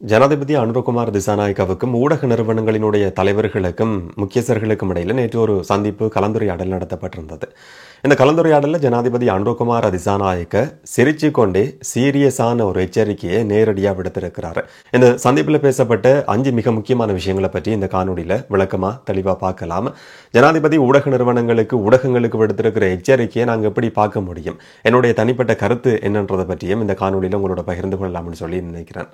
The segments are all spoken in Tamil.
ஜனாதிபதி அனுரகுமார் திசாநாயக்கவுக்கும் ஊடக நிறுவனங்களினுடைய தலைவர்களுக்கும் முக்கியஸ்தர்களுக்கும் இடையில் நேற்று ஒரு சந்திப்பு கலந்துரையாடல் நடத்தப்பட்டிருந்தது. இந்த கலந்துரையாடலில் ஜனாதிபதி அனுரகுமார் திசாநாயக்க சிரிச்சு கொண்டே சீரியஸான ஒரு எச்சரிக்கையை நேரடியாக விடுத்திருக்கிறார். இந்த சந்திப்பில் பேசப்பட்ட 5 மிக முக்கியமான விஷயங்களை பற்றி இந்த காணொலியில் விளக்கமா தெளிவாக பார்க்கலாம். ஜனாதிபதி ஊடக நிறுவனங்களுக்கு ஊடகங்களுக்கு விடுத்திருக்கிற எச்சரிக்கையை நாங்கள் எப்படி பார்க்க முடியும், என்னுடைய தனிப்பட்ட கருத்து என்னன்றதை பற்றியும் இந்த காணொலியில் உங்களோட பகிர்ந்து கொள்ளலாம்னு சொல்லி நினைக்கிறேன்.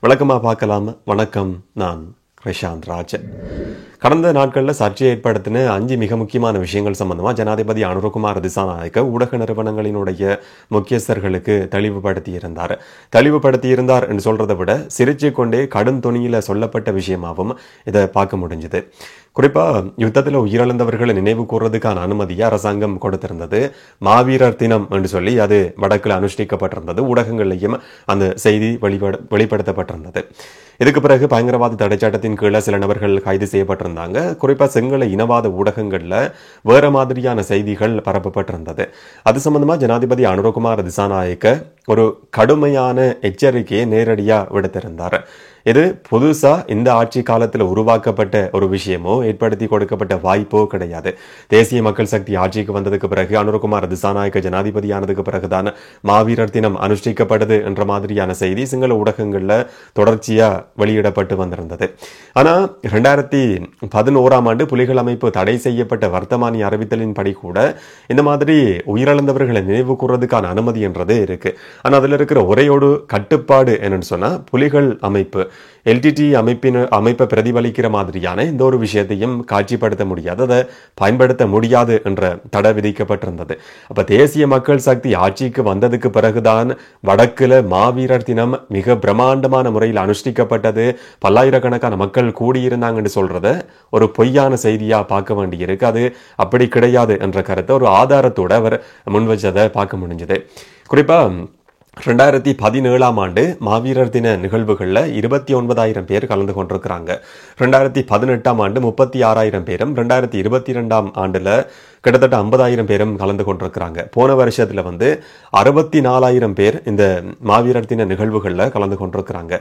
விளக்கமாக பார்க்கலாம். வணக்கம், நான் பிரசாந்த் ராஜ். கடந்த நாட்களில் சர்ச்சையை ஏற்படுத்தின 5 மிக முக்கியமான விஷயங்கள் சம்பந்தமாக ஜனாதிபதி அனுரகுமார் திசாநாயக்க ஊடக நிறுவனங்களினுடைய முக்கியஸ்தர்களுக்கு தெளிவுபடுத்தியிருந்தார் என்று சொல்றதை விட சிரிச்சு கொண்டே கடும் துணியில சொல்லப்பட்ட விஷயமாகவும் இதை பார்க்க முடிஞ்சது. குறிப்பாக யுத்தத்தில் உயிரிழந்தவர்களை நினைவு கூறுறதுக்கான அனுமதியை அரசாங்கம் கொடுத்திருந்தது. மாவீரர் தினம் என்று சொல்லி அது வடக்கில் அனுஷ்டிக்கப்பட்டிருந்தது. ஊடகங்களையும் அந்த செய்தி வெளிப்படுத்தப்பட்டிருந்தது. இதுக்கு பிறகு பயங்கரவாத தடைச்சட்டத்தின் கீழே சில நபர்கள் கைது செய்யப்பட்டிருந்தாங்க. குறிப்பாக சிங்கள இனவாத ஊடகங்களில் வேற மாதிரியான செய்திகள் பரப்பப்பட்டிருந்தது. அது சம்பந்தமா ஜனாதிபதி அனுரகுமார் திசாநாயக்க ஒரு கடுமையான எச்சரிக்கையை நேரடியாக விடுத்திருந்தார். இது புதுசா இந்த ஆட்சி காலத்தில் உருவாக்கப்பட்ட ஒரு விஷயமோ ஏற்படுத்தி கொடுக்கப்பட்ட வாய்ப்போ கிடையாது. தேசிய மக்கள் சக்தி ஆட்சிக்கு வந்ததுக்கு பிறகு அனுரகுமார் திசாநாயக்க ஜனாதிபதியானதுக்கு பிறகுதான் மாவீரர் தினம் அனுஷ்டிக்கப்படுது என்ற மாதிரியான செய்தி சிங்கள ஊடகங்கள்ல தொடர்ச்சியா வெளியிடப்பட்டு வந்திருந்தது. ஆனா 2011ஆம் ஆண்டு புலிகள் அமைப்பு தடை செய்யப்பட்ட வர்த்தமானி அறிவித்தலின் படி கூட இந்த மாதிரி உயிரிழந்தவர்களை நினைவு கூறுறதுக்கான அனுமதி என்றது இருக்கு. ஆனா அதுல இருக்கிற ஒரேயோடு கட்டுப்பாடு என்னன்னு சொன்னா, புலிகள் அமைப்பு எல்டிடி அமைப்பை பிரதிபலிக்கிற மாதிரியான இந்த ஒரு விஷயத்தையும் காட்சிப்படுத்த முடியாது, அதை பயன்படுத்த முடியாது என்ற தடை விதிக்கப்பட்டிருந்தது. அப்ப தேசிய மக்கள் சக்தி ஆட்சிக்கு வந்ததுக்கு பிறகுதான் வடக்குல மாவீரர் தினம் மிக பிரம்மாண்டமான முறையில் அனுஷ்டிக்கப்பட்டது, பல்லாயிரக்கணக்கான மக்கள் கூடியிருந்தாங்கன்னு சொல்றத ஒரு பொய்யான செய்தியா பார்க்க வேண்டியிருக்கு. அது அப்படி கிடையாது என்ற கருத்தை ஒரு ஆதாரத்தோட அவர் முன்வச்சதை பார்க்க முடிஞ்சது. குறிப்பா 2017ஆம் ஆண்டு மாவீரர் தின நிகழ்வுகளில் 29,000 பேர் கலந்து கொண்டிருக்கிறாங்க. 2018ஆம் ஆண்டு 36,000 பேரும், 2022ஆம் ஆண்டுல கிட்டத்தட்ட 50,000 பேரும் கலந்து கொண்டிருக்கிறாங்க. போன வருஷத்துல 64,000 பேர் இந்த மாவீரர் தின நிகழ்வுகளில் கலந்து கொண்டிருக்கிறாங்க.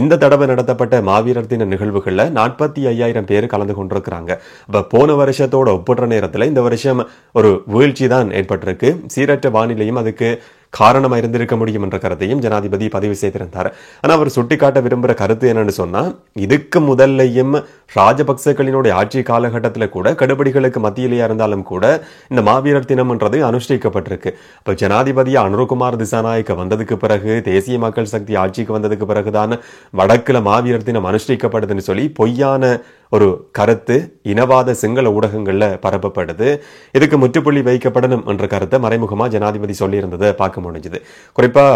இந்த தடவை நடத்தப்பட்ட மாவீரர் தின நிகழ்வுகளில் 45,000 பேர் கலந்து கொண்டிருக்கிறாங்க. அப்ப போன வருஷத்தோட ஒப்பிடுற நேரத்தில் இந்த வருஷம் ஒரு வீழ்ச்சி தான் ஏற்பட்டிருக்கு. சீரற்ற வானிலையும் அதுக்கு காரணமாக இருந்திருக்க முடியும் என்ற கருத்தையும் ஜனாதிபதி பதிவு செய்திருந்தார். ஆனால் அவர் சுட்டிக்காட்ட விரும்புகிற கருத்து என்னன்னு சொன்னா, இதுக்கு முதல்லையும் ராஜபக்சகளினுடைய ஆட்சி காலகட்டத்தில் கூட கடுபடிகளுக்கு மத்தியிலேயே இருந்தாலும் கூட இந்த மாவீரர் தினம்ன்றது அனுஷ்டிக்கப்பட்டிருக்கு. இப்போ ஜனாதிபதியா அனுரகுமார் திசாநாயக்க வந்ததுக்கு பிறகு, தேசிய மக்கள் சக்தி ஆட்சிக்கு வந்ததுக்கு பிறகுதான் வடக்குல மாவீரர் தினம் அனுஷ்டிக்கப்படுதுன்னு சொல்லி பொய்யான ஒரு கருத்து இனவாத சிங்கள ஊடகங்கள்ல பரப்பப்படுது. இதுக்கு முற்றுப்புள்ளி வைக்கப்படணும் என்ற கருத்தை மறைமுகமா ஜனாதிபதி சொல்லியிருந்ததை பார்க்க முடிஞ்சது. குறிப்பா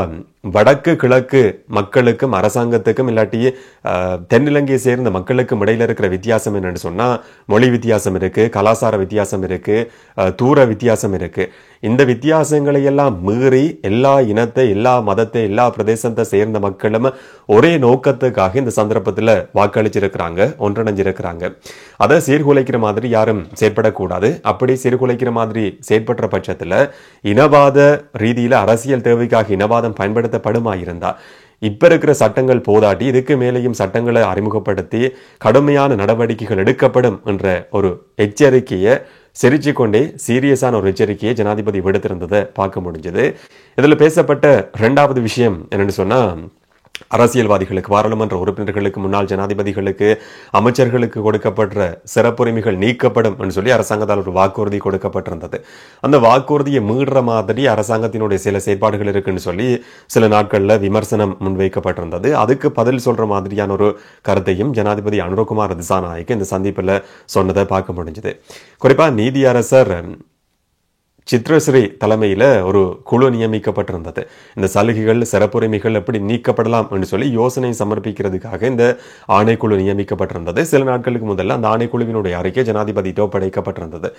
வடக்கு கிழக்கு மக்களுக்கும் அரசாங்கத்துக்கும் இல்லாட்டி தென்னிலங்கையை சேர்ந்த மக்களுக்கும் இடையில இருக்கிற வித்தியாசம் என்னன்னு சொன்னா, மொழி வித்தியாசம் இருக்கு, கலாச்சார வித்தியாசம் இருக்கு, தூர வித்தியாசம் இருக்கு. இந்த வித்தியாசங்களை எல்லாம் மீறி எல்லா இனத்தை, எல்லா மதத்தை, எல்லா பிரதேசத்தை சேர்ந்த மக்களும் ஒரே நோக்கத்துக்காக இந்த சந்தர்ப்பத்தில் வாக்களிச்சிருக்கிறாங்க, ஒன்றிணைஞ்சிருக்கிறாங்க. அதை சீர்குலைக்கிற மாதிரி யாரும் செயற்படக்கூடாது. அப்படி சீர்குலைக்கிற மாதிரி செயற்படுற பட்சத்தில் இனவாத ரீதியில அரசியல் தேவைக்காக இனவாதம் பயன்படுத்தப்படுமாயிருந்தா இப்ப இருக்கிற சட்டங்கள் போதாட்டி இதுக்கு மேலேயும் சட்டங்களை அறிமுகப்படுத்தி கடுமையான நடவடிக்கைகள் எடுக்கப்படும் என்ற ஒரு எச்சரிக்கையை சிரிச்சு கொண்டே சீரியஸான ஒரு எச்சரிக்கையை ஜனாதிபதி விடுத்திருந்ததை பார்க்க முடிஞ்சது. இதுல பேசப்பட்ட 2வது விஷயம் என்னன்னு சொன்னா, அரசியல்வாதிகளுக்கு, பாராளுமன்ற உறுப்பினர்களுக்கு, முன்னாள் ஜனாதிபதிகளுக்கு, அமைச்சர்களுக்கு கொடுக்கப்படுற சிறப்புரிமைகள் நீக்கப்படும் என்று சொல்லி அரசாங்கத்தால் ஒரு வாக்குறுதி கொடுக்கப்பட்டிருந்தது. அந்த வாக்குறுதியை மீறுற மாதிரி அரசாங்கத்தினுடைய சில செயற்பாடுகள் இருக்குன்னு சொல்லி சில நாட்கள்ல விமர்சனம் முன்வைக்கப்பட்டிருந்தது. அதுக்கு பதில் சொல்ற மாதிரியான ஒரு கருத்தையும் ஜனாதிபதி அனுரகுமார் திசாநாயக்க இந்த சந்திப்பில் சொன்னதை பார்க்க முடிஞ்சது. குறிப்பா நீதியரசர் சித்ரஸ்ரீ தலைமையில ஒரு குழு நியமிக்கப்பட்டிருந்தது. இந்த சலுகைகள், சிறப்புரிமைகள் எப்படி நீக்கப்படலாம் என்று சொல்லி யோசனை சமர்ப்பிக்கிறதுக்காக இந்த ஆணைக்குழு நியமிக்கப்பட்டிருந்தது. சில நாட்களுக்கு முதல்ல அந்த ஆணைக்குழுவினுடைய அறிக்கை ஜனாதிபதியிடம் ஒப்படைக்கப்பட்டிருந்தது.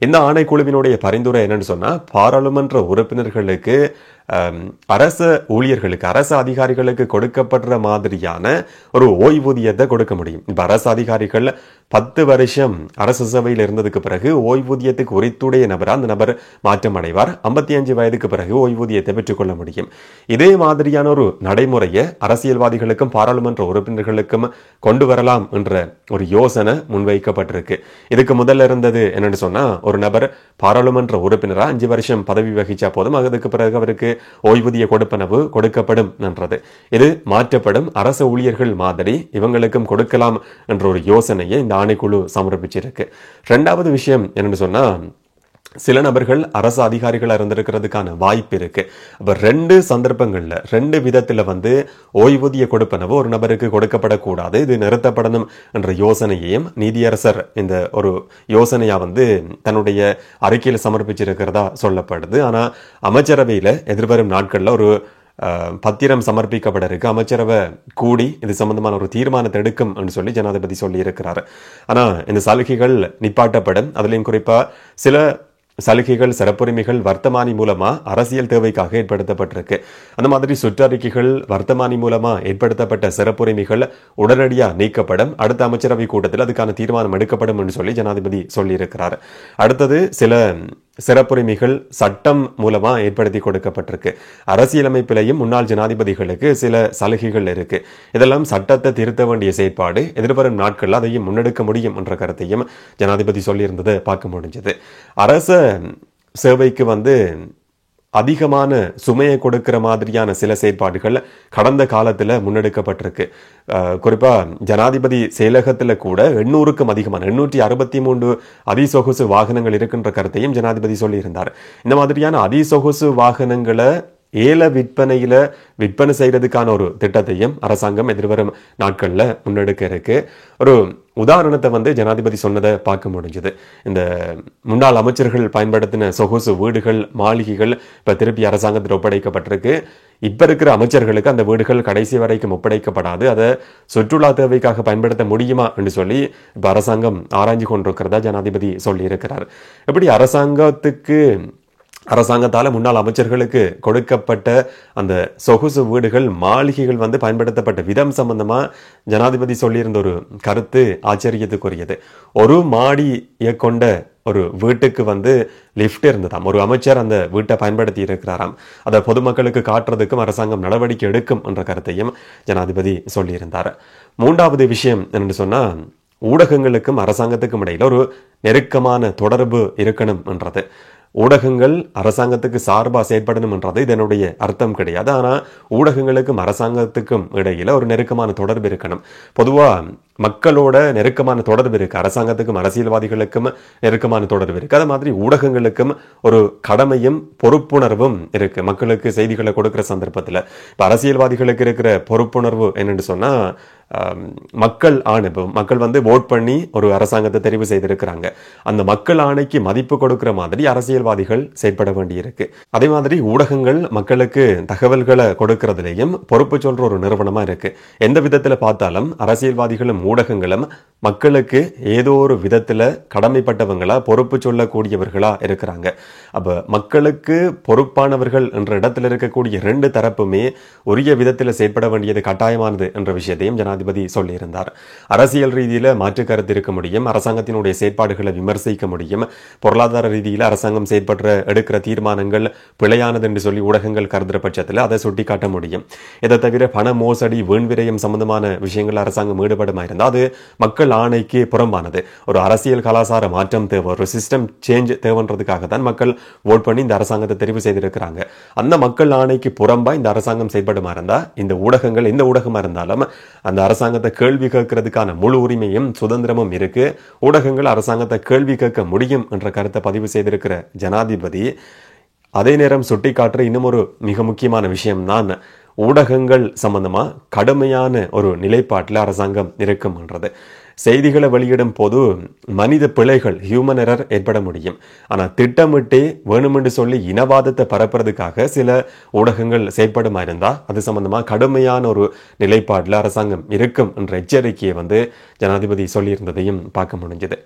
இந்த ஆணைக்குழுவினுடைய பரிந்துரை என்னன்னு சொன்னா, பாராளுமன்ற உறுப்பினர்களுக்கு அரச ஊழியர்களுக்கு அரச அதிகாரிகளுக்கு கொடுக்கப்படுற மாதிரியான ஒரு ஓய்வூதியத்தை கொடுக்க முடியும். இப்ப அரசு அதிகாரிகள் 10 வருஷம் அரசு சேவையில் இருந்ததுக்கு பிறகு ஓய்வூதியத்துக்கு உரித்துடைய நபர் அந்த நபர் மாற்றம் அடைவார். 55 வயதுக்கு பிறகு ஓய்வூதியத்தை பெற்றுக்கொள்ள முடியும். இதே மாதிரியான ஒரு நடைமுறையை அரசியல்வாதிகளுக்கும் பாராளுமன்ற உறுப்பினர்களுக்கும் கொண்டு வரலாம் என்ற ஒரு யோசனை முன்வைக்கப்பட்டிருக்கு. இதுக்கு முதல்ல இருந்தது என்னன்னு சொன்னா, ஒரு நபர் பாராளுமன்ற உறுப்பினரா 5 வருஷம் பதவி வகிச்சா போதும், அதுக்கு பிறகு அவருக்கு ஓய்வூதிய கொடுப்பனவு கொடுக்கப்படும் என்றது. இது மாற்றப்படும். அரச ஊழியர்கள் மாதிரி இவங்களுக்கும் கொடுக்கலாம் என்ற ஒரு யோசனையை இந்த ஆணைக்குழு சமர்ப்பிச்சிருக்கு. 2வது விஷயம் என்னன்னு சொன்னா, சில நபர்கள் அரசு அதிகாரிகளா இருந்திருக்கிறதுக்கான வாய்ப்பு இருக்கு. அப்ப 2 சந்தர்ப்பங்கள்ல 2 விதத்துல ஓய்வூதிய கொடுப்பனவு ஒரு நபருக்கு கொடுக்கப்படக்கூடாது, இது நிறுத்தப்படணும் என்ற யோசனையையும் நீதியரசர் இந்த ஒரு யோசனையா தன்னுடைய அறிக்கையில சமர்ப்பிச்சிருக்கிறதா சொல்லப்படுது. ஆனா அமைச்சரவையில எதிர்வரும் நாட்கள்ல ஒரு பத்திரம் சமர்ப்பிக்கப்பட இருக்கு. அமைச்சரவை கூடி இது சம்பந்தமான ஒரு தீர்மானத்தை எடுக்கும் என்று சொல்லி ஜனாதிபதி சொல்லி இருக்கிறார். ஆனா இந்த சலுகைகள் நிப்பாட்டப்படும். அதுலயும் குறிப்பா சில சலுகைகள் சிறப்புரிமைகள் வர்த்தமானி மூலமா அரசியல் தேவைக்காக ஏற்படுத்தப்பட்டிருக்கு. அந்த மாதிரி சுற்றறிக்கைகள் வர்த்தமானி மூலமா ஏற்படுத்தப்பட்ட சிறப்புரிமைகள் உடனடியா நீக்கப்படும். அடுத்த அமைச்சரவை கூட்டத்தில் அதுக்கான தீர்மானம் எடுக்கப்படும் என்று சொல்லி ஜனாதிபதி சொல்லி இருக்கிறார். அடுத்தது சில சிறப்புரிமைகள் சட்டம் மூலமா ஏற்படுத்தி கொடுக்கப்பட்டிருக்கு. அரசியலமைப்பிலையும் முன்னாள் ஜனாதிபதிகளுக்கு சில சலுகைகள் இருக்கு. இதெல்லாம் சட்டத்தை திருத்த வேண்டிய செயற்பாடு. எதிர்வரும் நாட்கள் அதையும் முன்னெடுக்க முடியும் என்ற கருத்தையும் ஜனாதிபதி சொல்லியிருந்ததை பார்க்க முடிஞ்சது. அரச சேவைக்கு அதிகமான சுமையை கொடுக்கிற மாதிரியான சில செயற்பாடுகள் கடந்த காலத்தில் முன்னெடுக்கப்பட்டிருக்கு. குறிப்பா ஜனாதிபதி செயலகத்தில் கூட 800க்கும் அதிகமான 863 அதிசொகுசு வாகனங்கள் இருக்கின்ற கருத்தையும் ஜனாதிபதி சொல்லியிருந்தார். இந்த மாதிரியான அதிசொகுசு வாகனங்களை ஏல விற்பனை செய்யறதுக்கான ஒரு திட்டத்தையும் அரசாங்கம் எதிர்வரும் நாட்கள்ல முன்னெடுக்க இருக்கு. ஒரு உதாரணத்தை ஜனாதிபதி சொன்னதை பார்க்க முடிஞ்சது. இந்த முன்னாள் அமைச்சர்கள் பயன்படுத்தின சொகுசு வீடுகள் மாளிகைகள் இப்ப திருப்பி அரசாங்கத்தில் ஒப்படைக்கப்பட்டிருக்கு. இப்ப இருக்கிற அமைச்சர்களுக்கு அந்த வீடுகள் கடைசி வரைக்கும் ஒப்படைக்கப்படாது. அதை சுற்றுலா தேவைக்காக பயன்படுத்த முடியுமா என்று சொல்லி இப்ப அரசாங்கம் ஆராய்ஞ்சு கொண்டிருக்கிறதா ஜனாதிபதி சொல்லி இருக்கிறார். எப்படி அரசாங்கத்தால முன்னாள் அமைச்சர்களுக்கு கொடுக்கப்பட்ட அந்த சொகுசு வீடுகள் மாளிகைகள் பயன்படுத்தப்பட்ட விதம் சம்பந்தமா ஜனாதிபதி சொல்லியிருந்த ஒரு கருத்து ஆச்சரியத்துக்குரியது. ஒரு மாடியை கொண்ட ஒரு வீட்டுக்கு லிப்ட் இருந்ததாம். ஒரு அமைச்சர் அந்த வீட்டை பயன்படுத்தி இருக்கிறாராம். அதை பொதுமக்களுக்கு காட்டுறதுக்கும் அரசாங்கம் நடவடிக்கை எடுக்கும் என்ற கருத்தையும் ஜனாதிபதி சொல்லியிருந்தார். 3வது விஷயம் என்னன்னு சொன்னா, ஊடகங்களுக்கும் அரசாங்கத்துக்கும் இடையில ஒரு நெருக்கமான தொடர்பு இருக்கணும் என்றது. ஊடகங்கள் அரசாங்கத்துக்கு சார்பா செயற்படணும் என்றது இதனுடைய அர்த்தம் கிடையாது. ஆனா ஊடகங்களுக்கும் அரசாங்கத்துக்கும் இடையில ஒரு நெருக்கமான தொடர்பு இருக்கணும். பொதுவா மக்களோட நெருக்கமான தொடர்பு இருக்கு. அரசாங்கத்துக்கும் அரசியல்வாதிகளுக்கும் நெருக்கமான தொடர்பு இருக்கு. அது மாதிரி ஊடகங்களுக்கும் ஒரு கடமையும் பொறுப்புணர்வும் இருக்கு. மக்களுக்கு செய்திகளை கொடுக்கிற சந்தர்ப்பத்தில் இப்ப அரசியல்வாதிகளுக்கு இருக்கிற பொறுப்புணர்வு என்னன்னு சொன்னா, மக்கள் ஆணை மக்கள் ஓட் பண்ணி ஒரு அரசாங்கத்தை தெரிவு செய்திருக்கிறாங்க. அந்த மக்கள் ஆணைக்கு மதிப்பு கொடுக்கிற மாதிரி அரசியல்வாதிகள் செயற்பட வேண்டி இருக்கு. அதே மாதிரி ஊடகங்கள் மக்களுக்கு தகவல்களை கொடுக்கறதுலையும் பொறுப்பு சொல்ற ஒரு நிறுவனமா இருக்கு. எந்த விதத்துல பார்த்தாலும் அரசியல்வாதிகளும் ஊடகங்களும் மக்களுக்கு ஏதோ ஒரு விதத்துல கடமைப்பட்டவங்களா பொறுப்பு சொல்லக்கூடியவர்களா இருக்கிறாங்க. அப்ப மக்களுக்கு பொறுப்பானவர்கள் என்ற இடத்துல இருக்கக்கூடிய 2 தரப்புமே உரிய விதத்தில் செயற்பட வேண்டியது கட்டாயமானது என்ற விஷயத்தையும் ஜனாதிபதி சொல்லியிருந்தார். அரசியல் ரீதியில மாற்று கருத்து இருக்க முடியும், அரசாங்கத்தினுடைய செயற்பாடுகளை விமர்சிக்க முடியும், பொருளாதார ரீதியில அரசாங்கம் எடுக்கிற தீர்மானங்கள் பிழையானது என்று சொல்லி ஊடகங்கள் கருதுற பட்சத்தில் அதை சுட்டி காட்ட முடியும். இதை தவிர பண மோசடி வீண்விரயம் சம்பந்தமான விஷயங்கள் அரசாங்கம் ஈடுபடுமா இருந்தால் அது மக்கள் ஆணைக்கு புறம்பானது. ஒரு அரசியல் கலாச்சார மாற்றம் தேவை, ஒரு சிஸ்டம் சேஞ்ச் தேவைன்றதுக்காக தான் மக்கள் ஓட் பண்ணி இந்த அரசாங்கத்தை தெரிவு செய்திருக்கிறாங்க. அந்த மக்கள் ஆணைக்கு புறம்பா இந்த அரசாங்கம் செயல்படுமா இருந்தா இந்த ஊடகங்கள் எந்த ஊடகமா இருந்தாலும் அந்த அரசாங்கத்தை கேள்வி கேட்கறதுக்கான முழு உரிமையும் சுதந்திரமும் இருக்கு. ஊடகங்கள் அரசாங்கத்தை கேள்வி கேட்க முடியும் என்ற கருத்தை பதிவு செய்திருக்கிற ஜனாதிபதி அதே நேரம் சுட்டிக்காட்டுற இன்னும் ஒரு மிக முக்கியமான விஷயம் தான் ஊடகங்கள் சம்பந்தமா கடுமையான ஒரு நிலைப்பாட்டில் அரசாங்கம் இருக்கும்ன்றது. செய்திகளை வெளியிடும் போது மனித பிழைகள் ஹியூமன் எரர் ஏற்பட முடியும். ஆனா திட்டமிட்டே வேணுமென்று சொல்லி இனவாதத்தை பரப்புறதுக்காக சில ஊடகங்கள் செயற்படுமா இருந்தா அது சம்பந்தமா கடுமையான ஒரு நிலைப்பாட்டில் அரசாங்கம் இருக்கும் என்ற எச்சரிக்கையை ஜனாதிபதி சொல்லியிருந்ததையும் பார்க்க முடிஞ்சது.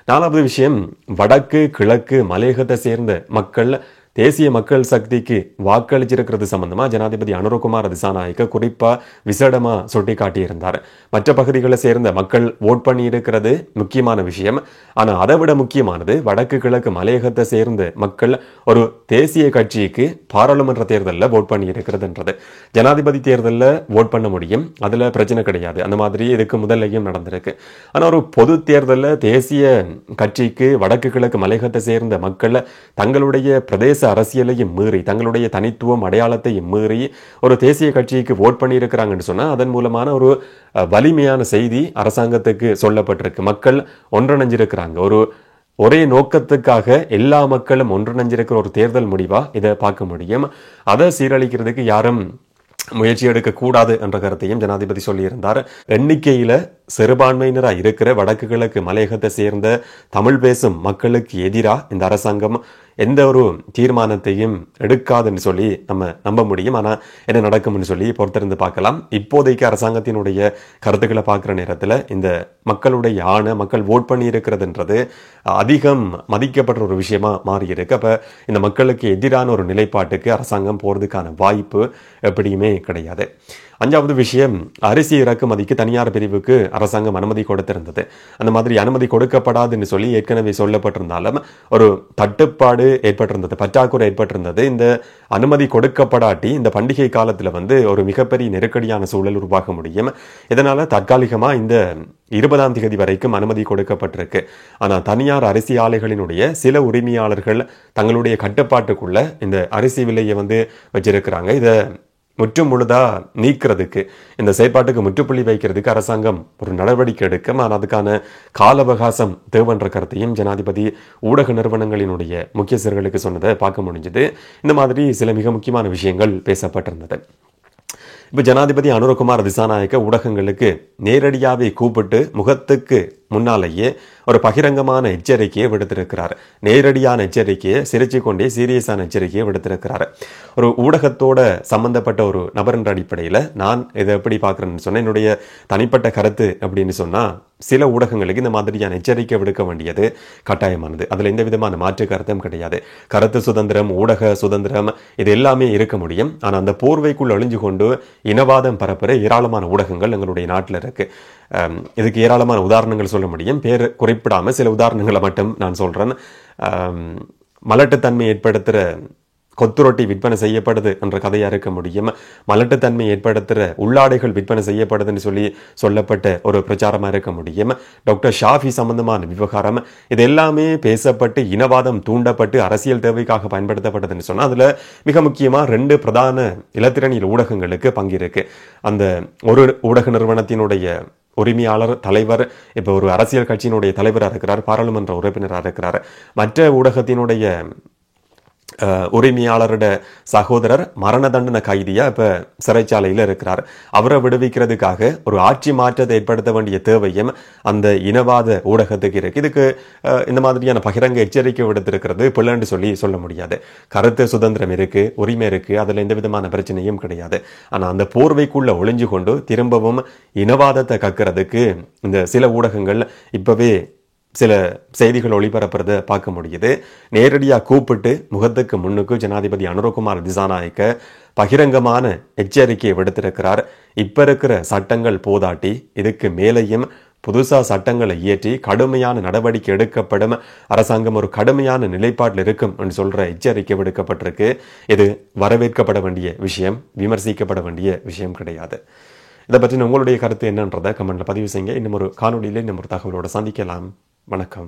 4வது விஷயம், வடக்கு கிழக்கு மலையகத்தை சேர்ந்த மக்கள் தேசிய மக்கள் சக்திக்கு வாக்களிச்சிருக்கிறது சம்பந்தமா ஜனாதிபதி அனுரகுமார திசாநாயக்க குறிப்பா விசேடமா சுட்டி காட்டியிருந்தார். மற்ற பகுதிகளை சேர்ந்த மக்கள் ஓட் பண்ணி இருக்கிறது முக்கியமான விஷயம். ஆனா அதை விட முக்கியமானது வடக்கு கிழக்கு மலையகத்தை சேர்ந்த மக்கள் ஒரு தேசிய கட்சிக்கு பாராளுமன்ற தேர்தலில் ஓட் பண்ணி இருக்கிறதுன்றது. ஜனாதிபதி தேர்தலில் ஓட் பண்ண முடியும், அதுல பிரச்சனை கிடையாது. அந்த மாதிரி இதுக்கு முதல்லையும் நடந்திருக்கு. ஆனா ஒரு பொது தேர்தலில் தேசிய கட்சிக்கு வடக்கு கிழக்கு மலையகத்தை சேர்ந்த மக்கள் தங்களுடைய பிரதேச அரசியலையும் மீறி தங்களுடைய தனித்துவம் அடையாளத்தையும் மீறி ஒரு தேசிய கட்சிக்கு ஓட் பண்ணி இருக்கிறாங்கன்னு சொன்னா அதன் மூலமான ஒரு வலிமையான செய்தி அரசாங்கத்துக்கு சொல்லப்பட்டிருக்கு. மக்கள் ஒன்றிணைஞ்சிருக்கிறாங்க. ஒரே நோக்கத்துக்காக எல்லா மக்களும் ஒன்றிணைஞ்சிருக்கிற ஒரு தேர்தல் முடிவா இதை பார்க்க முடியும். அதை சீரழிக்கிறதுக்கு யாரும் முயற்சி எடுக்க கூடாது என்ற கருத்தையும் ஜனாதிபதி சொல்லியிருந்தார். எண்ணிக்கையில சிறுபான்மையினராக இருக்கிற வடக்கு கிழக்கு மலையகத்தை சேர்ந்த தமிழ் பேசும் மக்களுக்கு எதிராக இந்த அரசாங்கம் எந்த ஒரு தீர்மானத்தையும் எடுக்காதுன்னு சொல்லி நம்ம நம்ப முடியும். ஆனால் என்ன நடக்கும்னு சொல்லி பொறுத்திருந்து பார்க்கலாம். இப்போதைக்கு அரசாங்கத்தினுடைய கருத்துக்களை பார்க்குற நேரத்தில் இந்த மக்களுடைய மக்கள் ஓட் பண்ணி இருக்கிறதுன்றது அதிகம் மதிக்கப்படுற ஒரு விஷயமா மாறி இருக்கு. அப்போ இந்த மக்களுக்கு எதிரான ஒரு நிலைப்பாட்டுக்கு அரசாங்கம் போகிறதுக்கான வாய்ப்பு எப்படியுமே கிடையாது. அஞ்சாவது விஷயம், அரிசி இறக்குமதிக்கு தனியார் பிரிவுக்கு அரசாங்கம் அனுமதி கொடுத்திருந்தது. அந்த மாதிரி அனுமதி கொடுக்கப்படாதுன்னு சொல்லி ஏற்கனவே சொல்லப்பட்டிருந்தாலும் ஒரு தட்டுப்பாடு ஏற்பட்டிருந்தது, பற்றாக்குறை ஏற்பட்டிருந்தது. இந்த அனுமதி கொடுக்கப்படாட்டி இந்த பண்டிகை காலத்தில் ஒரு மிகப்பெரிய நெருக்கடியான சூழல் உருவாக முடியும். இதனால தற்காலிகமாக இந்த 20ஆம் தேதி வரைக்கும் அனுமதி கொடுக்கப்பட்டிருக்கு. ஆனால் தனியார் அரிசி ஆலைகளினுடைய சில உரிமையாளர்கள் தங்களுடைய கட்டுப்பாட்டுக்குள்ள இந்த அரிசி விலையை வச்சிருக்கிறாங்க. இதை முற்றும் முழுதா நீக்கிறதுக்கு, இந்த செயற்பாட்டுக்கு முற்றுப்புள்ளி வைக்கிறதுக்கு அரசாங்கம் ஒரு நடவடிக்கை எடுக்கும். ஆனால் அதுக்கான கால அவகாசம் தேவைன்ற கருத்தையும் ஜனாதிபதி ஊடக நிறுவனங்களினுடைய முக்கியஸ்தர்களுக்கு சொன்னதை பார்க்க முடிஞ்சது. இந்த மாதிரி சில மிக முக்கியமான விஷயங்கள் பேசப்பட்டிருந்தது. இப்போ ஜனாதிபதி அனுரகுமார திசாநாயக்க ஊடகங்களுக்கு நேரடியாகவே கூப்பிட்டு முகத்துக்கு முன்னாலேயே ஒரு பகிரங்கமான எச்சரிக்கையை விடுத்திருக்கிறார். நேரடியான எச்சரிக்கையை சிரிச்சு கொண்டே சீரியஸான எச்சரிக்கையை விடுத்திருக்கிறார். ஒரு ஊடகத்தோட சம்பந்தப்பட்ட ஒரு நபரின் அடிப்படையில் நான் இதை எப்படி பார்க்குறேன்னு சொன்னேன். என்னுடைய தனிப்பட்ட கருத்து அப்படின்னு சொன்னால் சில ஊடகங்களுக்கு இந்த மாதிரியான எச்சரிக்கை விடுக்க வேண்டியது கட்டாயமானது. அதில் எந்த விதமான மாற்று கருத்தும் கிடையாது. கருத்து சுதந்திரம், ஊடக சுதந்திரம் இது எல்லாமே இருக்க முடியும். ஆனால் அந்த போர்வைக்குள் அழிஞ்சு கொண்டு இனவாதம் பரப்புற ஏராளமான ஊடகங்கள் எங்களுடைய நாட்டில் இருக்கு. இதுக்கு ஏராளமான உதாரணங்கள் சொல்ல முடியும். பேர் குறிப்பிடாம சில உதாரணங்களை மட்டும் நான் சொல்றேன். மலட்டுத்தன்மை ஏற்படுத்துகிற கொத்துரொட்டி விற்பனை செய்யப்படுது என்ற கதையா இருக்க முடியும். மலட்டுத்தன்மை ஏற்படுத்துகிற உள்ளாடைகள் விற்பனை செய்யப்படுதுன்னு சொல்லப்பட்ட ஒரு பிரச்சாரமா இருக்க முடியும். டாக்டர் ஷாஃபி சம்பந்தமான விவகாரம் இது எல்லாமே பேசப்பட்டு இனவாதம் தூண்டப்பட்டு அரசியல் தேவைக்காக பயன்படுத்தப்பட்டதுன்னு சொன்னா அதுல மிக முக்கியமா 2 பிரதான இலத்திரனியல் ஊடகங்களுக்கு பங்கிருக்கு. அந்த ஒரு ஊடக நிறுவனத்தினுடைய உரிமையாளர் தலைவர் இப்போ ஒரு அரசியல் கட்சியினுடைய தலைவராக இருக்கிறார், பாராளுமன்ற உறுப்பினராக இருக்கிறார். மற்ற ஊடகத்தினுடைய உரிமையாளரோட சகோதரர் மரண தண்டனை கைதியா இப்ப சிறைச்சாலையில் இருக்கிறார். அவரை விடுவிக்கிறதுக்காக ஒரு ஆட்சி மாற்றத்தை ஏற்படுத்த வேண்டிய தேவையும் அந்த இனவாத ஊடகத்துக்கு இருக்கு. இதுக்கு இந்த மாதிரியான பகிரங்க எச்சரிக்கை விடுத்திருக்கிறது பிள்ளைன்னு சொல்ல முடியாது. கருத்து சுதந்திரம் இருக்கு, உரிமை இருக்கு, அதுல எந்த விதமான பிரச்சனையும் கிடையாது. ஆனா அந்த போர்வைக்குள்ள ஒளிஞ்சு கொண்டு திரும்பவும் இனவாதத்தை கக்கிறதுக்கு இந்த சில ஊடகங்கள் இப்பவே சில செய்திகள் ஒளிபரப்புறதை பார்க்க முடியுது. நேரடியாக கூப்பிட்டு முகத்துக்கு முன்னுக்கு ஜனாதிபதி அனுரகுமார திசாநாயக்க பகிரங்கமான எச்சரிக்கையை விடுத்திருக்கிறார். இப்ப இருக்கிற சட்டங்கள் போதாட்டி இதுக்கு மேலேயும் புதுசா சட்டங்களை இயற்றி கடுமையான நடவடிக்கை எடுக்கப்படும், அரசாங்கம் ஒரு கடுமையான நிலைப்பாட்டில் இருக்கும் என்று சொல்ற எச்சரிக்கை விடுக்கப்பட்டிருக்கு. இது வரவேற்கப்பட வேண்டிய விஷயம், விமர்சிக்கப்பட வேண்டிய விஷயம் கிடையாது. இதை பற்றி உங்களுடைய கருத்து என்னன்றதை கமெண்ட்ல பதிவு செய்யுங்க. இன்னும் ஒரு காணொலியில் இன்னும் ஒரு தகவலோட சந்திக்கலாம். வணக்கம்.